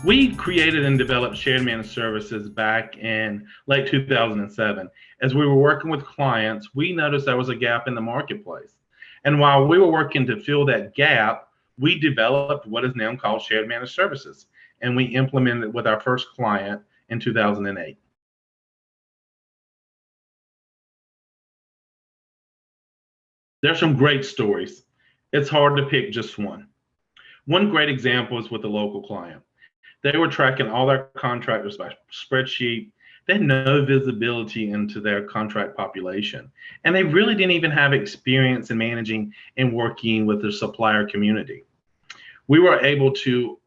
We created and developed shared managed services back in late 2007. As we were working with clients, we noticed there was a gap in the marketplace. And while we were working to fill that gap, we developed what is now called shared managed services. And we implemented it with our first client in 2008. There's some great stories. It's hard to pick just one. One great example is with a local client. They were tracking all their contractors by spreadsheet. They had no visibility into their contract population. And they really didn't even have experience in managing and working with their supplier community. We were able to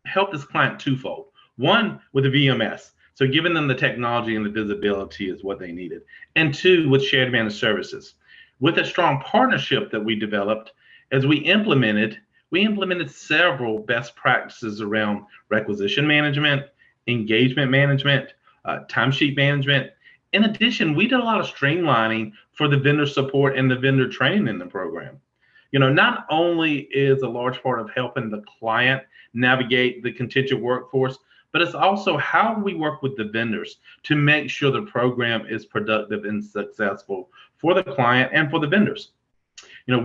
help this client twofold. One, with the VMS. So giving them the technology and the visibility is what they needed. And two, with shared managed services. With a strong partnership that we developed, as we implemented several best practices around requisition management, engagement management, timesheet management. In addition, we did a lot of streamlining for the vendor support and the vendor training in the program. Not only is a large part of helping the client navigate the contingent workforce, but it's also how we work with the vendors to make sure the program is productive and successful for the client and for the vendors.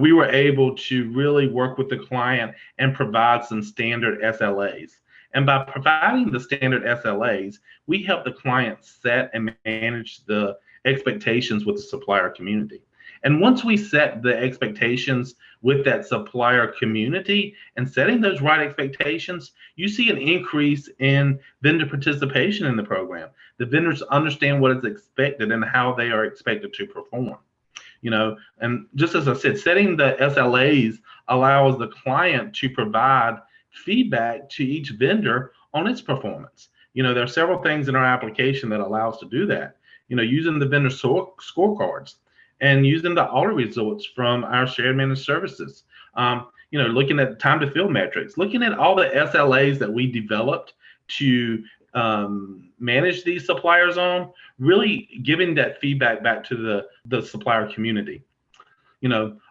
We were able to really work with the client and provide some standard SLAs. And by providing the standard SLAs, we help the client set and manage the expectations with the supplier community. And once we set the expectations with that supplier community and setting those right expectations, you see an increase in vendor participation in the program. The vendors understand what is expected and how they are expected to perform. And just as I said, setting the SLAs allows the client to provide feedback to each vendor on its performance. There are several things in our application that allow us to do that. Using the vendor scorecards and using the audit results from our shared managed services. Looking at time to fill metrics, looking at all the SLAs that we developed to manage these suppliers on, really giving that feedback back to the supplier community.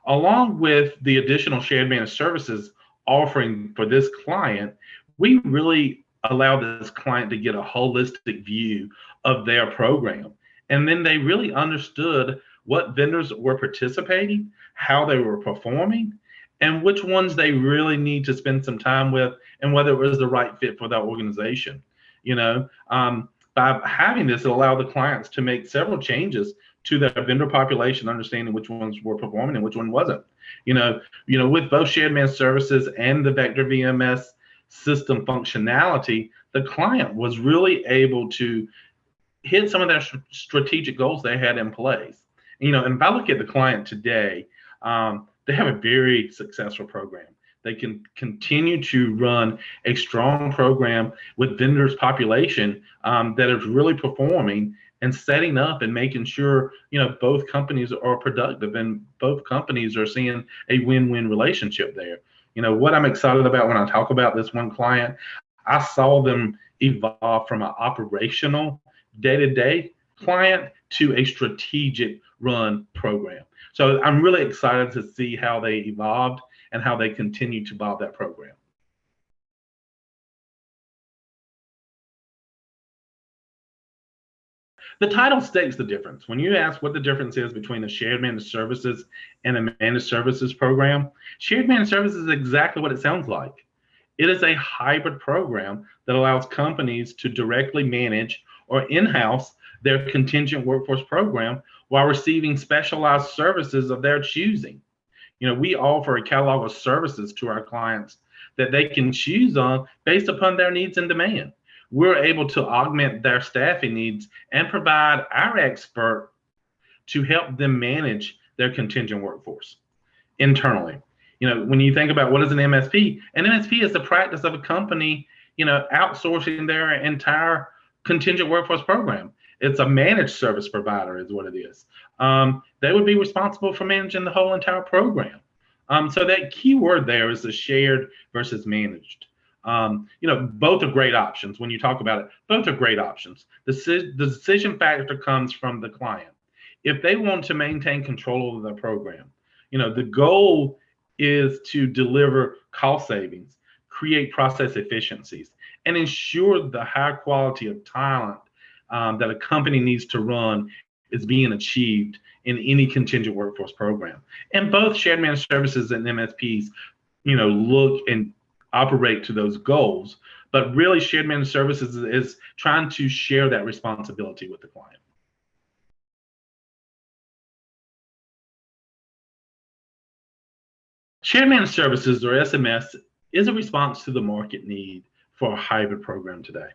Along with the additional shared managed services offering for this client, we really allow this client to get a holistic view of their program. And then they really understood what vendors were participating, how they were performing, and which ones they really need to spend some time with, and whether it was the right fit for their organization. By having this, it allowed the clients to make several changes to their vendor population, understanding which ones were performing and which one wasn't. With both shared managed services and the VectorVMS system functionality, the client was really able to hit some of their strategic goals they had in place. And if I look at the client today, they have a very successful program. They can continue to run a strong program with vendors population that is really performing and setting up and making sure both companies are productive and both companies are seeing a win-win relationship there. What I'm excited about when I talk about this one client, I saw them evolve from an operational day-to-day client to a strategic run program. So I'm really excited to see how they evolved and how they continue to evolve that program. The title states the difference. When you ask what the difference is between a shared managed services and a managed services program, shared managed services is exactly what it sounds like. It is a hybrid program that allows companies to directly manage or in-house their contingent workforce program while receiving specialized services of their choosing. We offer a catalog of services to our clients that they can choose on based upon their needs and demand. We're able to augment their staffing needs and provide our expert to help them manage their contingent workforce internally. When you think about what is an MSP is the practice of a company, outsourcing their entire contingent workforce program. It's a managed service provider is what it is. They would be responsible for managing the whole entire program. So that key word there is the shared versus managed. Both are great options. When you talk about it, both are great options. The decision factor comes from the client. If they want to maintain control over their program, the goal is to deliver cost savings, create process efficiencies, and ensure the high quality of talent that a company needs to run is being achieved in any contingent workforce program. And both shared managed services and MSPs, look and operate to those goals. But really, shared managed services is trying to share that responsibility with the client. Shared managed services, or SMS, is a response to the market need for a hybrid program today.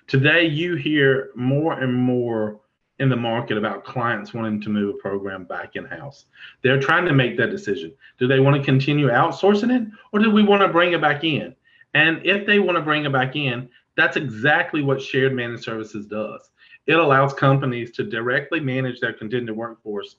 Today, you hear more and more in the market about clients wanting to move a program back in-house. They're trying to make that decision. Do they want to continue outsourcing it, or do we want to bring it back in? And if they want to bring it back in, that's exactly what shared managed services does. It allows companies to directly manage their contingent workforce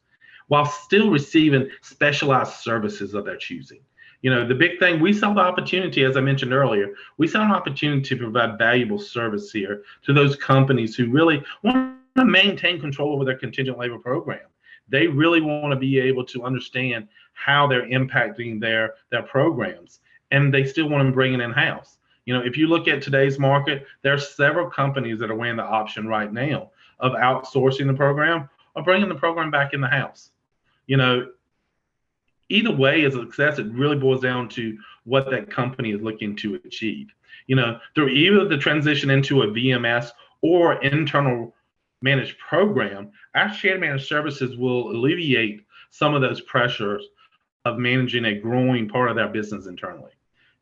while still receiving specialized services of their choosing. The big thing, we saw the opportunity, as I mentioned earlier, we saw an opportunity to provide valuable service here to those companies who really want to maintain control over their contingent labor program. They really want to be able to understand how they're impacting their programs, and they still want to bring it in-house. If you look at today's market, there are several companies that are weighing the option right now of outsourcing the program or bringing the program back in the house. Either way is a success. It really boils down to what that company is looking to achieve. Through either the transition into a VMS or internal managed program, our shared managed services will alleviate some of those pressures of managing a growing part of their business internally.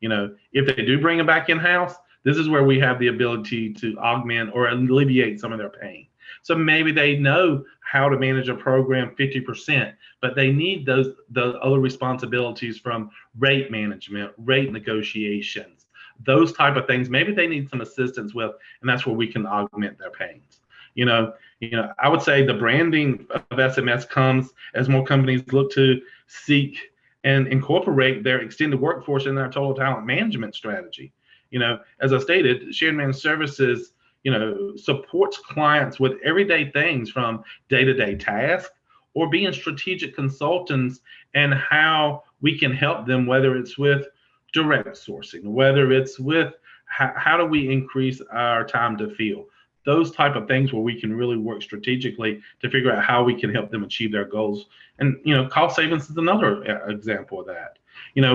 If they do bring it back in-house, this is where we have the ability to augment or alleviate some of their pain. So maybe they know how to manage a program 50%, but they need the other responsibilities from rate management, rate negotiations, those type of things. Maybe they need some assistance with, and that's where we can augment their pains. I would say the branding of SMS comes as more companies look to seek and incorporate their extended workforce in their total talent management strategy. As I stated, shared managed services supports clients with everyday things from day-to-day tasks or being strategic consultants and how we can help them, whether it's with direct sourcing, whether it's with how do we increase our time to fill, those type of things where we can really work strategically to figure out how we can help them achieve their goals. And, cost savings is another example of that.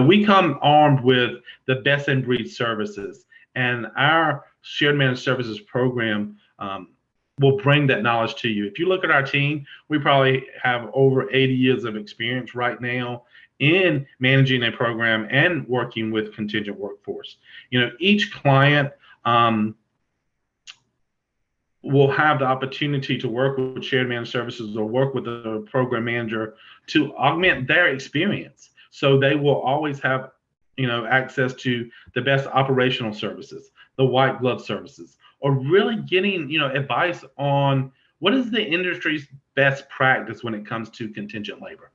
We come armed with the best in breed services, and our shared managed services program will bring that knowledge to you. If you look at our team, we probably have over 80 years of experience right now in managing a program and working with contingent workforce. Each client will have the opportunity to work with shared managed services or work with the program manager to augment their experience. So they will always have access to the best operational services, the white glove services, or really getting advice on what is the industry's best practice when it comes to contingent labor.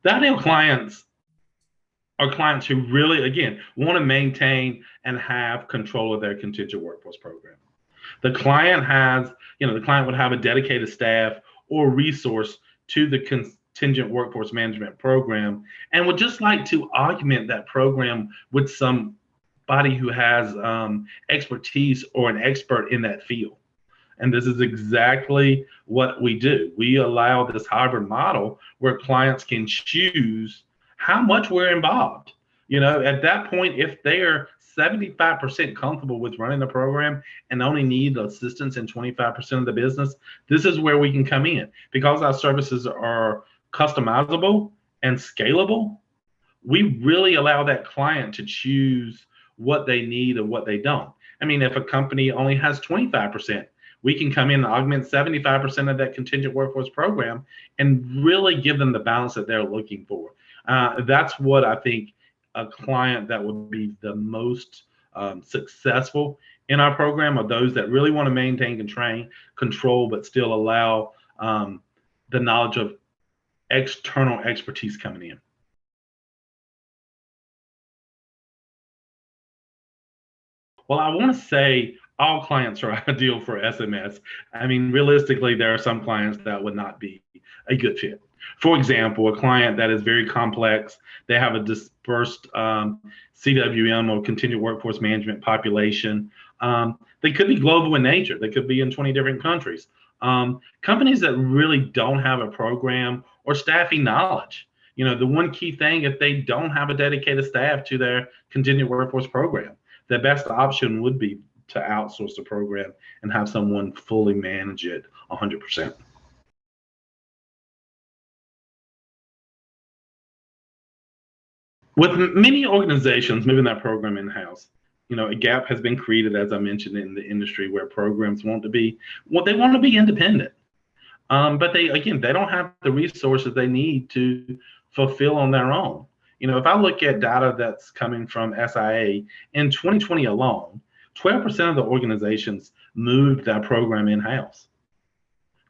The ideal clients are clients who really, again, want to maintain and have control of their contingent workforce program. The client would have a dedicated staff or resource to the contingent workforce management program and would just like to augment that program with somebody who has expertise or an expert in that field. And this is exactly what we do. We allow this hybrid model where clients can choose how much we're involved. At that point, if they're 75% comfortable with running the program and only need assistance in 25% of the business, this is where we can come in. Because our services are customizable and scalable, we really allow that client to choose what they need and what they don't. If a company only has 25%, we can come in and augment 75% of that contingent workforce program and really give them the balance that they're looking for. That's what I think a client that would be the most successful in our program are those that really want to maintain and train control, but still allow the knowledge of external expertise coming in. Well, I want to say all clients are ideal for SMS. Realistically, there are some clients that would not be a good fit. For example, a client that is very complex, they have a dispersed CWM or continued workforce management population. They could be global in nature. They could be in 20 different countries. Companies that really don't have a program or staffing knowledge. The one key thing, if they don't have a dedicated staff to their continued workforce program, the best option would be to outsource the program and have someone fully manage it 100%. With many organizations moving that program in-house, a gap has been created, as I mentioned, in the industry where programs want to be, they want to be independent. But they don't have the resources they need to fulfill on their own. If I look at data that's coming from SIA in 2020 alone, 12% of the organizations moved that program in-house.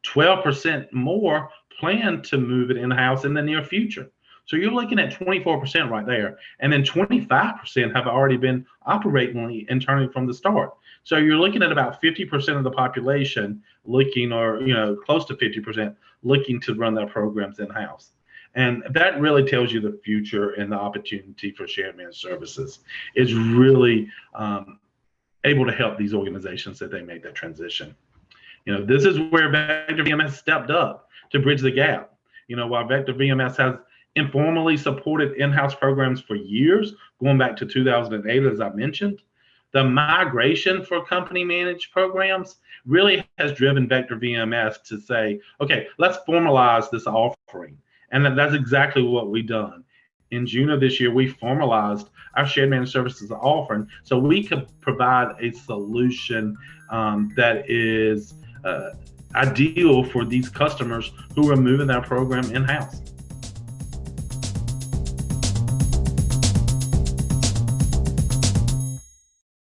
12% more plan to move it in-house in the near future. So you're looking at 24% right there. And then 25% have already been operating internally from the start. So you're looking at about 50% of the population looking, or close to 50%, looking to run their programs in-house. And that really tells you the future and the opportunity for shared managed services is really able to help these organizations that they make that transition. This is where VectorVMS stepped up to bridge the gap. While VectorVMS has informally supported in-house programs for years, going back to 2008, as I mentioned, the migration for company managed programs really has driven VectorVMS to say, okay, let's formalize this offering. And that's exactly what we've done. In June of this year, we formalized our shared managed services offering so we could provide a solution that is ideal for these customers who are moving their program in-house.